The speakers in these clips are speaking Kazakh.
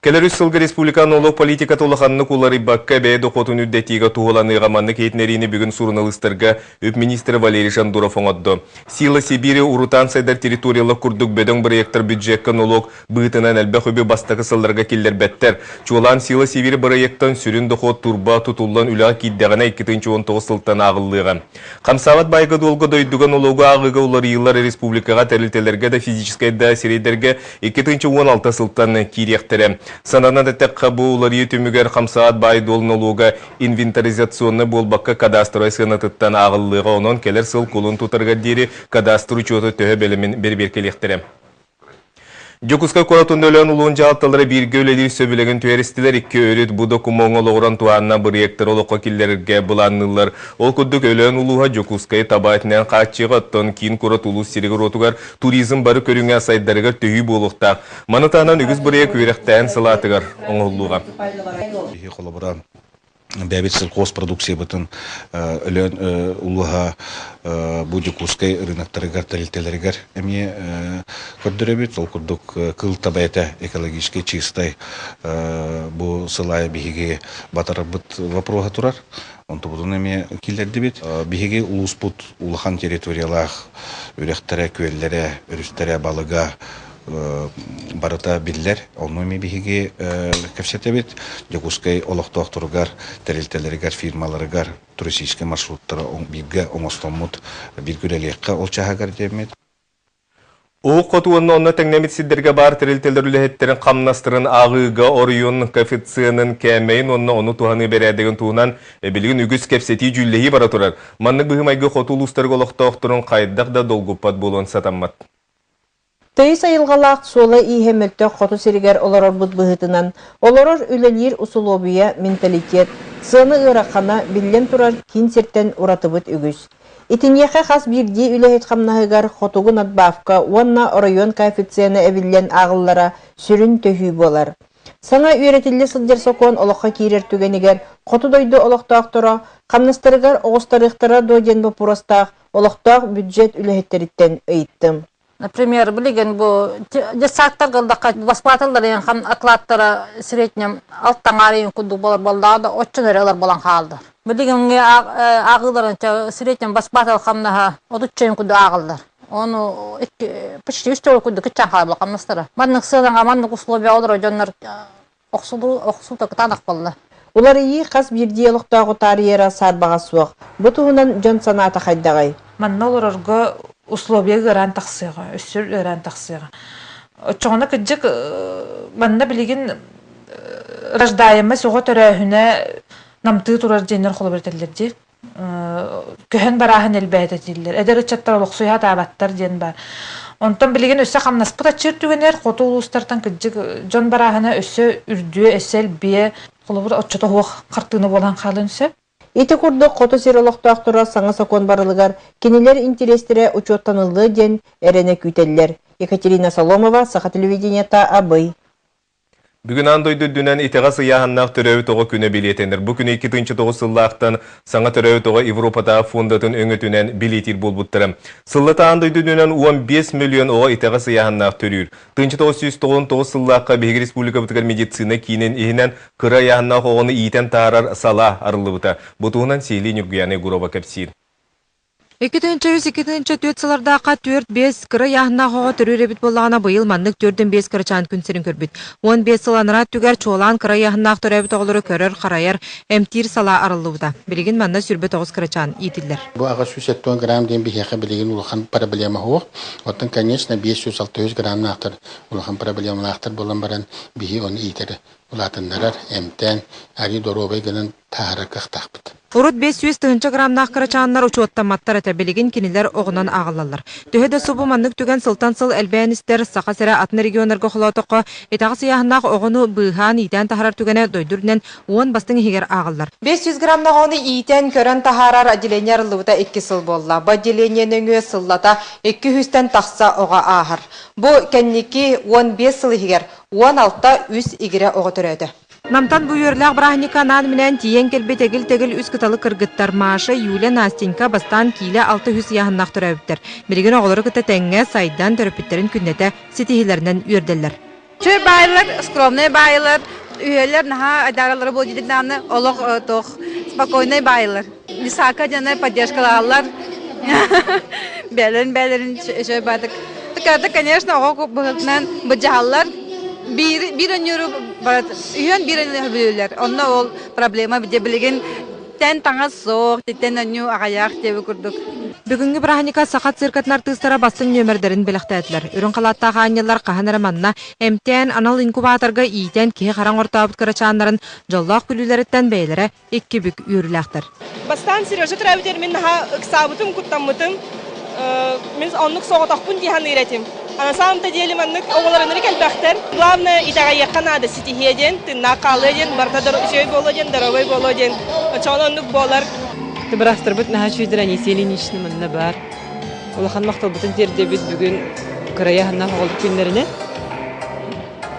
Келерүс сылгы республикан олық политика толықанны кулары баққа бәйді қотын үддетіға туғыланы ғаманны кейтнеріні бүгін сурналыстарға өп министрі Валерий Жандуров оңадды. Сила Сибири урутан сайдар территориялық күрдік бөдің бір ектір бюджеткен олық бұғытынан әлбәқ өбі бастағы сылларға келдер бәттер. Чуалан Сила Сибири бір ектен сүрін дұқот турба тұтулан үліға кейддіғана 2019 сылттан ағылыға. Қамсават байғы долғы дойдыған олығы ағығы олар еллар республикаға тәрілтелерге да физическай да серейдерге 2016 сылттан кейректері. Санана дәттәк қабу олар етімігер қамсаат байды олнылуға инвентаризационны болбаққа кадастрой сынатыттан ағылыға онын келер сыл құлын тұтырға дері кадастру чоты төе бәлімін бір-беркелектірі. Жокуска коратун өлөн улуун жаатталары бирге өлелер сөбілеген түйерістілер 2 өрет бұды күмоңыл оғыран туанна бір ектір олыққа келлерге бұланнылар. Ол күдік өлөн улуға Жокускай табайтынен қатчыға оттон кейін көрат улу сирігір отуғар туризм бары көріңе сайдарығар түйі болуқтақ. Манытанан үгіз бір ек өректән сылатығар оңылуға. Бәбет сельхозпродукция бұтын өлен улуға Жокускай рыноктарығар тәрілтелерігер әме көрдіребет. Ол күрдік кыл табайта экологически чистай бұл сылай бігеге батар бұт вопроға тұрар. Онты бұтын әме келдерді бет. Бігеге улус бұт улахан территориялақ өректері, көйлері, өрістері, балыға барыта биллер, онуми бихиги кәпсетебет, Жокускай олықтуақ тұрғар, тәрелтелерігер, фирмаларығар, туристический маршруттары бирге оңостоммут биргүрелеққа олчағағар демет. Оқ қотуынны онны тәңнемет сиддерге бар тәрелтелер үліхеттерін қамнастырын ағыға орыйон коэффициентін кәмейін оны туғаны берәдеген туғынан білген үгіз кәпсеті жүллеғи бара тұрар. Манны бұғымайғы қоту ұлыстарға олықтуақ тұрын қайдақ да долгуппат болуын сатаммат. Тыйыс айылғалақ солы ийхемелті қоту серігер оларор бұд бұғытынан, оларор үлелер ұсулобия менталитет, сыны ұрақана білген тұрар кин серттен ұратыбыт үгіз. Итінеқе қас бірде үләхет қамнағығар қотуғын атбавқа, онна орайон коэффициені әбілген ағыллара сүрін төхүй болар. Саңа үйретілі сылдер соқуын олыққа кейрер түгенігер, қоту дойды олықтақ тұра, қамныстырығар оғыстарықтара дойден бұпырастақ, олықтақ бюджет үләхеттеріттен өйттім. Например, билеген бу десаттар кылдакка баспатылдар хан оклаттары среднем алттаңары куду болда отчонералар болан калды. Билегенге агылдар среднем баспатыл хамнаха одуччен куду агылдар. Onu почти üstü kuddu kıçan kaldı kamnastara. Manlık sığdan amanlık условия olur jonlar oqsulda kıtanak bollar. Ular iyi qas bir diyalogtagı tarihera sarbağa suaq. Bu tuğunan jon sanata xaydagay. Manna olorga условия гыран тақсыға, өссір өран тақсыға. Çoğuna kıcık manna bilgin rajdaýymy soğa töröhüne namtı turar jenler qola berdiler. Köhen barahan elbette diller. Eder çattar oluksuya tabattar jen bar. Ondan bilgin össe xamnaspıta çırtügener qotu ulustardan kıcık jon barahana össe ürdüye esel biye qola bir otçota hoq qartyny bolan qalınsa. Ити курдук қоту серологтуақтыра саңа сакон барылыгар, кенелер интерестере учеттанылы ден эрене күйтеллер. Екатерина Соломова, Саха телевидениета, Абый. Бүгін андойды дүнен итеға сыяғаннақ түрәуі тоғы күні билетенір. Бұл күні 2009 сыллақтан саңа түрәуі тоғы Европада фондатын өңітінен билетер бол бұттырым. Сыллата андойды дүнен 15 миллион оға итеға сыяғаннақ түрір. 1999 сыллаққа Беги Республика бұтығар медицина кейінен ехінен қыра яғаннақ оғыны иетен тарар сала арылы бұта. Бұтығынан сейлі нүргияны ғұрова кәпсир. 2004 сылардақа 4-5 кыры яғына қоға түріребіт болағына бұйыл мандық 4-5 кыры чан күнсерін көрбіт. 15 сыланыра түгер чолан кыры яғынақ түрәбіт оғылыры көрір қарайар әмтир сала арылуыда. Білігін манда сүрбет оғыз кыры чан етілдер. Бұл аға 170 грамм ден бігеқі білігін ұлған проблема хоқ. Оттың, конечно, 500-600 грамм нақтыр ұлған проблема нақтыр болан баран бігі оны етері. Ұлатынларар әмтен әрі доробай гынан тағыры қықтақпыд. Урут 500 грамнақ кырачаннар учуаттаматтар әтәбелеген кенелер оғынан ағылалар. Төһеде субу маннык түген сылтан сыл әлбәністер сақасыра атны регионарға құлатыққа етағы сияғынақ оғыны бұйхан итен тахарар түгені дойдүрінен 10 бастың егер ағылдар. 500 грамнақ оғыны итен көрін тахарар әделенер лывыда 2 сыл болла. Ба делененіңі сыллата 200-тен тақса оға ағыр. Бұ кәннекі 15 сыл егер 16-та үз егере оғы түреді. Намтан бұйырлақ брахниканан мінен тиен келбе тегіл үз кыталы кыргыттар Маша, Юля, Настенька бастан киле 600 яғыннақ түрәбіптер. Береген оғылары кыта тәңге сайдан түріпіттерін күннеті сетихилерінен үйерделер. Чөй байлар, скромный байлар, üyeler naha idaraları bu cidden oluk toh спокойный байлар. Висока жана поддержкалалар. Белен şöy batık. Tıkarda, конечно, oğuk bıhıtnan bıcahallar. Bir önürü barat, üyen bir önürü bilirler. Onunla ol problema bilebilgin. Ten taңа soğuk, ten önü ağayak devi kurduk. Бүгүнгү Браханика сахат циркатнар тыстара бастың нөмердерин белектәтләр. Үрін қалаттағы анялар қағанары манна, әмтән анал инкубаторга ийтен кей қараң ортабыт қарачанларын жоллақ күлілеріттен бәйлері еккі бүк үйіріләқтір. Бастан Сережа тәрәбітер мен сабытым, құттамытым, мен онлық соғытақпын дейхан үйретім. На самом-то деле маннык оғыларыныры кәлбәқтер. Главное, итаға еқан ады сетихеден, тынна қалыден, барта жөй болуден, дорогой болуден. Чоң онлық болар. Тыбырастыр бұт наға шүйдір әнеселін ішіні мұнна бар. Олақан мақтал бұтын терде бүт бүгін күрая ханна қоғылдық күнлеріне.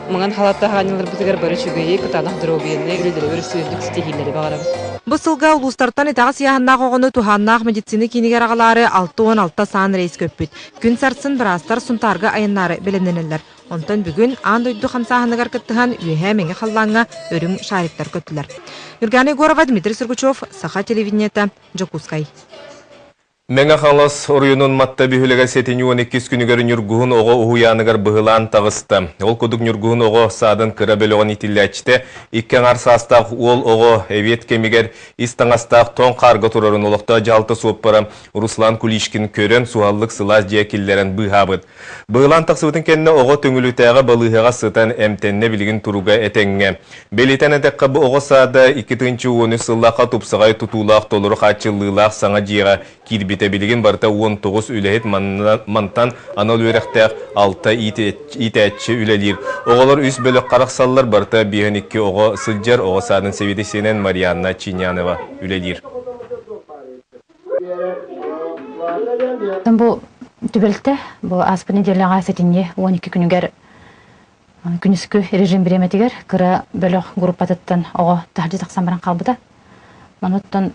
Маңан халатта ғанылар бұтығар бары шүгейі күтанақ дұробиенне үлдері бір сүйіндік стихилері бағарам. Бұл сылға ұлыстарттан итағы сияханнақ оғыны туханнақ медицины кинегер ағалары 6-16 сан рейс көппіт. Күн сарсын бірастар сұнтарға айыннары біліненелер. Онтан бүгін ан дойду қамсағынығар кіттіған үйе мәңі қаллаңа өрім шариктар көттілер. Юрганы Горова, Дмитрий Сыргучев, Саха телевидениета, Джокускай. Меңа қалас орыйынын матта бүйілігі сетені 12 күнігер нүргуын оғы ұхуянығар бұғылан тағысты. Ол көдік нүргуын оғы садын кыра бөліғын итілләчті. Иккен арсастақ ол оғы әвет кемігер истаңастақ тоң қарғы тұрарын олықта жалты суыппары Руслан Кулишкин көрін суаллық сылас жекіллерін бұғабыд. Бұғылан тақсыбытын кенне оғы төңілітәға балығыға сытан әмтенне білігін тұруға әтәңге. Белетен әтәққа бұл оғы сады 2-10 сыллаққа тұпсығай тұтулақ толыры қатшылылақ саңа жиға кирбите билигин барта 19 үлехет мантан анал өрәқтәк 6 итәтші үлелер. Оғалар үс бөлік қарақсаллар барта 1-2 оғы сылжар оғы садын севедесенен Марианна Чинянова үлелер. Бұл түбелті, бұл аспыны дерліға сәтінне 12 күнігер күніскі режим біреметігер кірі бөлік группатыттан оғы тағды тақсан баран қалбыда. Мануттан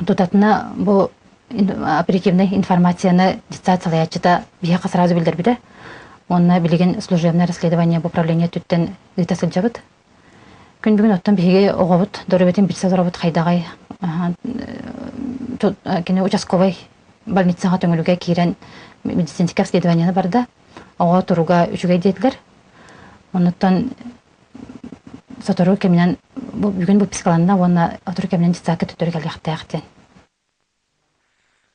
Тутатына бұл оперативный информацияны дистанциялаячыта бияқа сразу білдірбіді. Онына білеген служебное расследование в управлении түттен ғитасыл жабыд. Күн бүгін оттан бейге оғабыд, дөребетін білсе зорабыд қайдағай участковый больницаға төңілуге кейрен медицинский обследованияны барды. Оға тұруға үшіге дейділер. Онықтан Сатору кемнен бүгін бұл психоланына оны отыр кемнен дистакі түттөргел яқтаяқтен.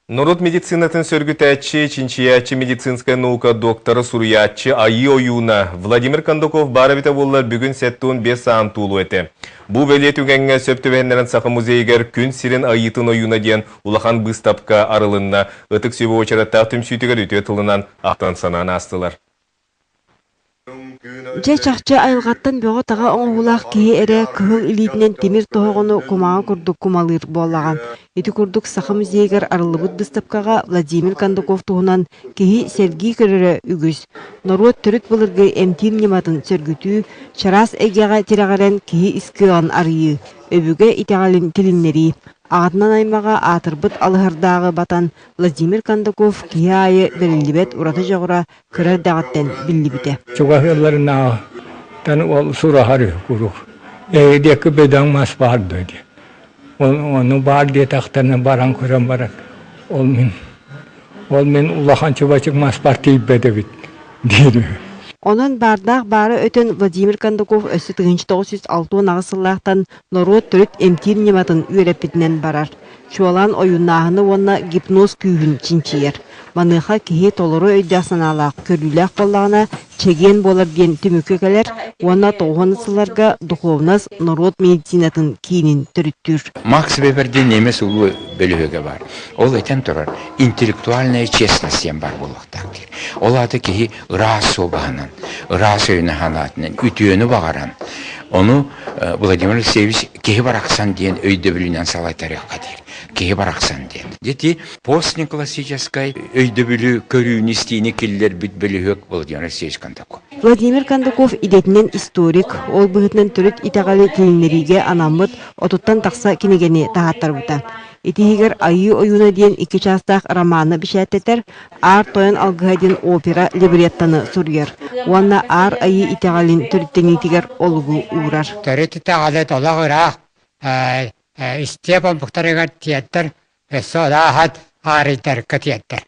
Народ медицинатын сөргүтәтчі, чинчиячы медицинская наука докторы Суруячы айы ойуна Владимир Кондаков барабита боллар бүгін сәттуын 5 саан тулу әті. Бұл вәлет үгенге сөптөвәнлерін сақы музейгер күн сирен айытын ойуна ден улахан бұстапқа арылынна ұтық сөбі очараттақ түмсүйтігер үтө тылынан ақтан сананы астылар. Же чахчы айылғаттан бөғі таға оңғылақ кейі әрі күхіл илетінен темір тоғыны кумаға күрдік кумалыр болаған. Еті күрдік сақы музейгер арылыбыд бұстапқаға Владимир Кондаков туғынан кейі Сергей көрірі үгіз. Народ түріт бұлырғы әмтин нематын сөргіті, чарас әгеға терағарен кейі іскіған арıyı, өбіге итеғалин тіліннері. Ағатынан аймаға атырбыт алығырдағы батан Владимир Кондаков кейі айы бірілібет ұраты жағыра көрір дағаттен білібіті. Чуғахыларына тәні ол сұрағары күрік. Әйдекі бедан мас бар дөйді. Оны бар де тақтарына баран көрен барад. Ол мен улахан чубачық мас бар тейіп бәді біт дейді. Онын бардақ бары өтін Владимир Кондаков өсі 1906 ағысыллақтан народ түріт әмтин нематын үйрепітінен барар. Шуалан ойыннағыны онына гипноз күйін чинчиер. Маныға кейі толыры өйдясын алақ көрілік болағына чеген болар ден түмікекелер, онына тоғынысыларға духовнас народ медицинатын кейінін түріттір. Макс Веберден немес ұлы бөлігі бар. Ол әтен тұрар, интеллектуальная честность ем бар болықтақтыр. Ол аты кейі ұрас обағынан, ұрас өйіні ханатынан, үтіөні бағаран. Onu Vladimir Alexeyevich kehi baraksan diyen öyde bülünen salay tarihka değil. Kehi baraksan diyen. Dedi, postklassической öyde bülü körüğün isteğini killer büt bülühök Vladimir Alexeyevich Kondakov. Vladimir Kondakov idetinden historik, ol bıhıtnen türüt itağalı tilinleriге anamıt, otuttan taqsa kinegeni tahattar buta. Итигер айы оюна диен 2 частақ романы бишәттетер, ар тойын алгыден опера либреттаны сургер. Уанна ар айы итегалин түрттенитигер олугу урар. Төрөтү тагалет олагыра Степан Бухтарыгар театр Содахат аритер катиеттер.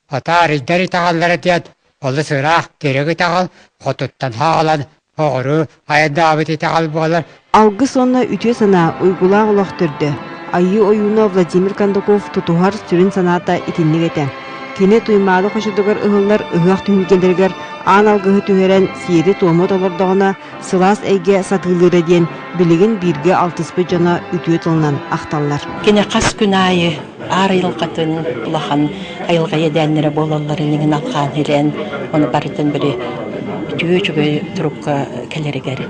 Ата аритер тагаллары теат олы сырақ тереги тагал хотуттан хаалан оғыру айында абыты тагал болар. Алгы сонна үтө сана уйгула олохтырды. Айы оюна Владимир Кондаков тутухар сүрін саната итиннигете. Кене туймалы қошыдығыр ұғылар ұғақ түңгендергер ан алгығы түхерен сиері туамот олырдығына сылас әйге сатылыры ден білігін бірге 60 жана үтіе тылынан ақталар. Кене қас күн айы ар айылғатын бұлақан айылға едәнлері болаларының алған елен оны барытын бірі үтіе жүгі тұрыққа кәлерігер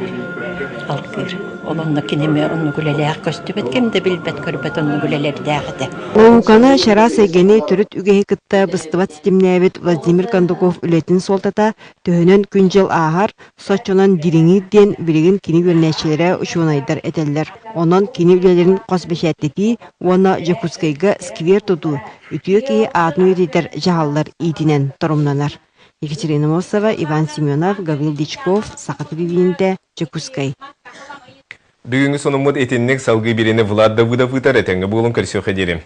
алғыр. Олонна кинеме онну гүлелер көстүбет кемде билбет көрбет онну гүлелер дагыды. Оуканы шарас эгени төрүт үгеһи кытта быстыбат стимнебит Владимир Кондаков үлетин солтата төһөнөн күнжыл ахар сочонон дириңидден билигин кини көрнөчелере учунайдар этеллер. Онон кини үлелерин косбешеттети уона Жакускайга сквер туту үтүө ки атны ридер жааллар итинен торумнанар. Екатерина Мосова, Иван Семенов, Гаврил Дичков, Сакат Бивинде, Жакускай. Бүгінгі сонымыд етіннік салғы берені Влад Давыдов ұтар әтәңгі болын көрсеу қадерім.